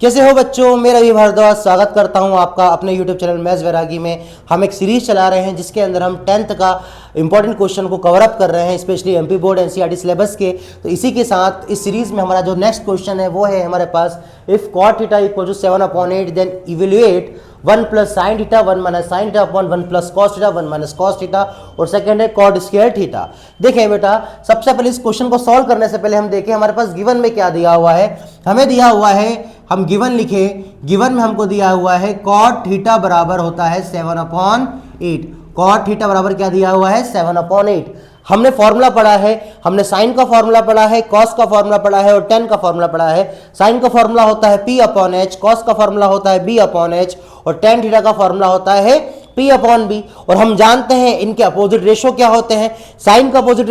कैसे हो बच्चों, मेरा भी भारद्वाज स्वागत करता हूं आपका अपने YouTube चैनल मैथ्स वैरागी में। हम एक सीरीज चला रहे हैं जिसके अंदर हम 10th का इंपॉर्टेंट क्वेश्चन को कवर अप कर रहे हैं, specially MP board NCERT syllabus के। तो इसी के साथ इस सीरीज में हमारा जो नेक्स्ट क्वेश्चन है वो है हमारे पास, if cot theta equal to 7/8 then evaluate 1 plus sine theta 1 minus sine theta upon 1 plus cos theta 1 minus cos theta, और सेकंड है कॉट स्क्वायर थीटा। देखें बेटा, सबसे पहले इस क्वेश्चन को सॉल्व करने से पहले हम देखें हमारे पास गिवन में क्या दिया हुआ है। हमें दिया हुआ है, हम गिवन लिखे, गिवन में हमको दिया हुआ है कॉट थीटा बराबर होता है 7/8। कॉट थीटा बराबर क्या दिया हुआ है 7/8। हमने फॉर्मूला पढ़ा है, हमने साइन का फॉर्मूला पढ़ा है, कॉस का फॉर्मूला पढ़ा है और टेन का फॉर्मूला पढ़ा है। साइन का फॉर्मूला होता है P/H, कॉस का फॉर्मूला होता है B/H और टेन थीटा का फॉर्मूला होता है P/B। और हम जानते हैं इनके अपोजिट रेशो क्या होते हैं। साइन का अपोजिट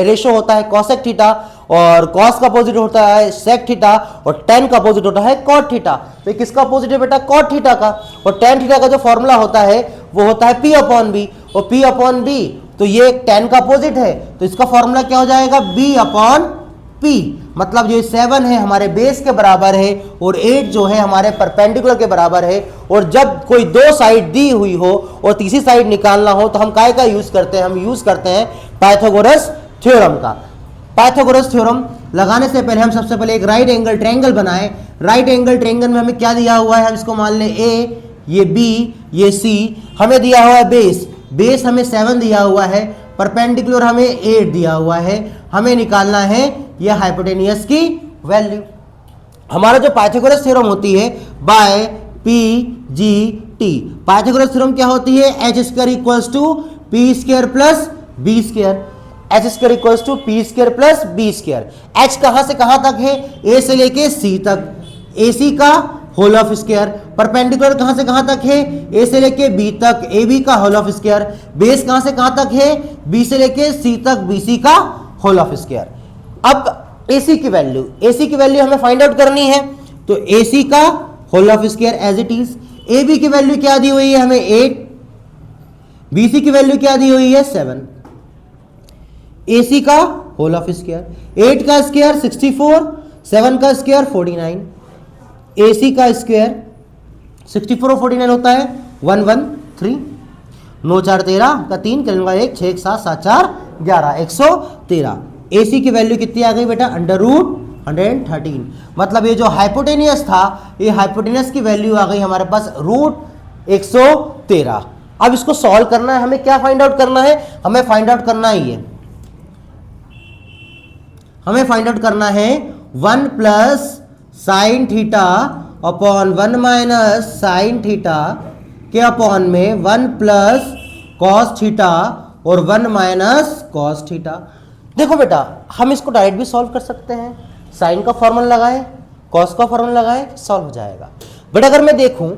रेशो होता है कॉसेक थीटा और कॉस का अपोजिट होता है सेक थीटा और टेन का अपोजिट होता है कॉट थीटा। तो ये किसका अपोजिट है बेटा, कॉट थीटा का। और टेन थीटा का जो फॉर्मूला होता है वो होता है P/B और P/B तो ये टेन का अपोजिट है, तो इसका फॉर्मूला क्या हो जाएगा B/P। मतलब जो 7 है हमारे बेस के बराबर है और 8 जो है हमारे परपेंडिकुलर के बराबर है। और जब कोई दो साइड दी हुई हो और तीसरी साइड निकालना हो तो हम काय का यूज करते हैं, हम यूज करते हैं पाइथागोरस थ्योरम का। पाइथागोरस थ्योरम लगाने से पहले हम सबसे पहले एक राइट एंगल ट्रायंगल बनाएं। राइट एंगल ट्रायंगल में हमें क्या दिया हुआ है, हम इसको मान लें A, ये B, ये C। हमें दिया हुआ है बेस, बेस हमें 7 दिया हुआ है, परपेंडिकुलर हमें 8 दिया हुआ है। हमें निकालना है यह हाइपोटेनियस की वैल्यू। हमारा जो पाइथागोरस थ्योरम होती है बाय PGT, पाइथागोरस थ्योरम क्या होती है, h² equals to P square plus B square. h² equals to P square plus B square. h कहां से कहां तक है, a से लेके c तक, AC का होल ऑफ स्क्वायर। परपेंडिकुलर कहां से कहां तक है, a से लेके b तक, AB का होल ऑफ स्क्वायर। बेस कहां से कहां तक है, b से लेके c तक, BC का होल ऑफ स्क्वायर। अब AC की वैल्यू हमें फाइंड आउट करनी है, तो AC का whole of square as it is. AB की वैल्यू क्या दी हुई है हमें 8, BC की वैल्यू क्या दी हुई है 7। AC का होल ऑफ स्क्वायर, 8 का स्क्वायर 64, 7 का स्क्वायर 49। AC का स्क्वायर 64 और 49 होता है 113। 9 4 13 का 3 करेंगे 1, 6 1 7 7 4 11, 113। AC की वैल्यू कितनी आ गई बेटा, √113। मतलब ये जो हाइपोटेनियस था, ये हाइपोटेनियस की वैल्यू आ गई हमारे पास √113। अब इसको सॉल्व करना है, हमें क्या फाइंड आउट करना है, हमें फाइंड आउट करना ही है, हमें फाइंड आउट करना है 1 plus sine theta upon 1 minus sine theta के अपॉन में 1 प्लस कॉस थीटा और 1 माइनस कॉस थीटा। देखो बेटा, हम इसको डायरेक्ट भी सॉल्व कर सकते हैं, साइन का फॉर्मूला लगाएं, कॉस का फॉर्मूला लगाएं, सॉल्व हो जाएगा। बट अगर मैं देखूं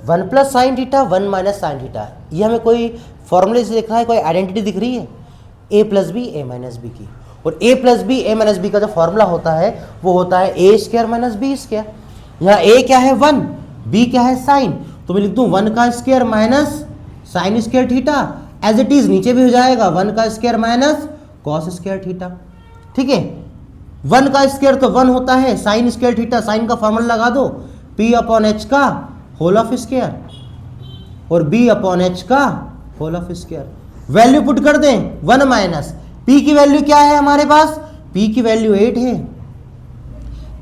1 plus sine theta 1 minus sine theta, ये हमें कोई फॉर्मूले से दिख रहा है, कोई आइडेंटिटी दिख रही है a plus B A minus B की। और a plus B A minus B का जो फॉर्मूला होता है वो होता है a² माइनस बी स्क्वायर। यहाँ a क्या है 1, b क्या है साइन, तो मैं लिख दूं 1 का square minus sine square theta, as it is नीचे भी हो जाएगा 1 का square minus cos square theta. ठीक है, 1 का स्क्वायर तो 1 होता है, साइन स्क्वायर थीटा, साइन का फॉर्मूला लगा दो P/H का होल ऑफ स्क्वायर और B/H का whole of square. Value put कर दें 1 माइनस P की वैल्यू क्या है हमारे पास, P की वैल्यू 8 है,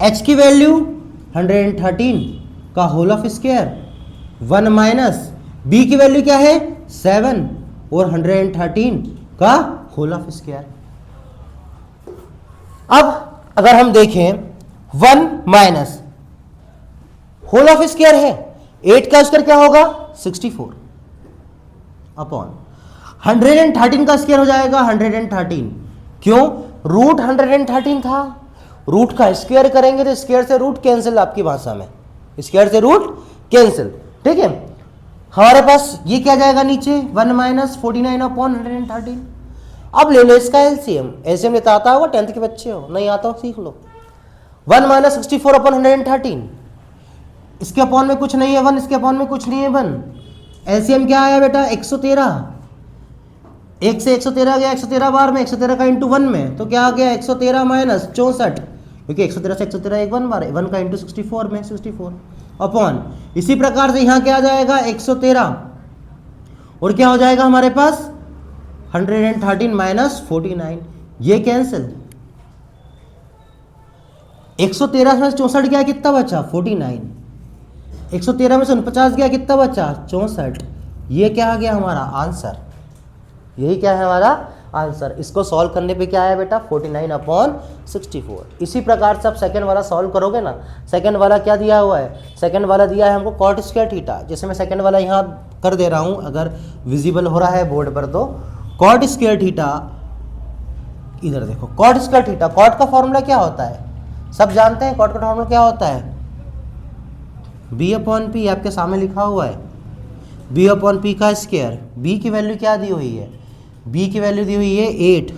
H की वैल्यू 113 का whole of square 1 minus B की वैल्यू क्या है 7 और 113 का होल ऑफ स्क्वायर। अब अगर हम देखें 1 माइनस होल ऑफ स्क्वायर है, 8 का स्क्वायर क्या होगा 64 अपॉन 113 का स्क्वायर हो जाएगा 113। क्यों, √113 था, रूट का स्क्वायर करेंगे तो स्क्वायर से रूट कैंसिल, आपकी भाषा में स्क्वायर से रूट कैंसिल। ठीक है, हमारे पास ये क्या जाएगा नीचे 1 माइनस 49 अपॉन 113। अब ले लो इसका एलसीएम, एलसीएम लेता आता होगा, 10th के बच्चे हो, नहीं आता हो सीख लो। 1 माइनस 64 अपॉन 113, इसके अपॉन में कुछ नहीं है 1, इसके अपॉन में कुछ नहीं है 1। एलसीएम क्या आया बेटा 113, 1 से 113 गया 113 बार में, 113 का इंटू 1 में, तो क्या आ गया 113 माइनस 64 क्योंकि 113 से 113 एक 1 बार है, 1 का इंटू 64 में 64 अपॉन, इसी प्रकार से यहाँ क्या आ जाएगा 113 और क्या हो जाएगा हमारे पास 113 माइनस 49, ये कैंसिल। 113 में से 64 गया कितना बचा 49, 113 में से 49 गया कितना बचा 64, ये क्या आ गया हमारा आंसर, यही क्या है हमारा आंसर। इसको सॉल्व करने पे क्या आया बेटा 49 अपॉन 64। इसी प्रकार से आप सेकंड वाला सॉल्व करोगे ना, सेकंड वाला क्या दिया हुआ है, सेकंड वाला दिया है हमको कॉट स्क्वायर थीटा। जैसे मैं सेकंड वाला यहाँ कर दे रहा हूँ, अगर विजिबल हो रहा है बोर्ड पर तो कॉट स्क्वायर थीटा, इधर देखो कॉट स्क्वायर थीटा, कॉट का फॉर्मूला क्या होता है सब जानते हैं, कॉट का फॉर्मूला क्या होता है बी अपॉन पी, आपके सामने लिखा हुआ है बी अपॉन पी का स्क्वायर। बी की वैल्यू क्या दी हुई है, बी की वैल्यू दी हुई है 8,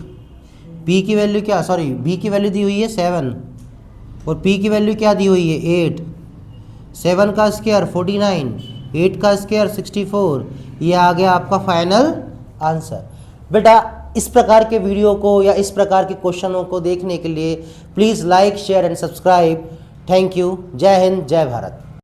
पी की वैल्यू क्या सॉरी बी की वैल्यू दी हुई है 7 और पी की वैल्यू क्या दी हुई है 8, 7 का स्क्वायर 49, 8 का स्क्वायर 64, ये आ गया आपका फाइनल आंसर। बेटा इस प्रकार के वीडियो को या इस प्रकार के क्वेश्चनों को देखने के लिए please like share and subscribe. Thank you. जय हिंद जय भारत।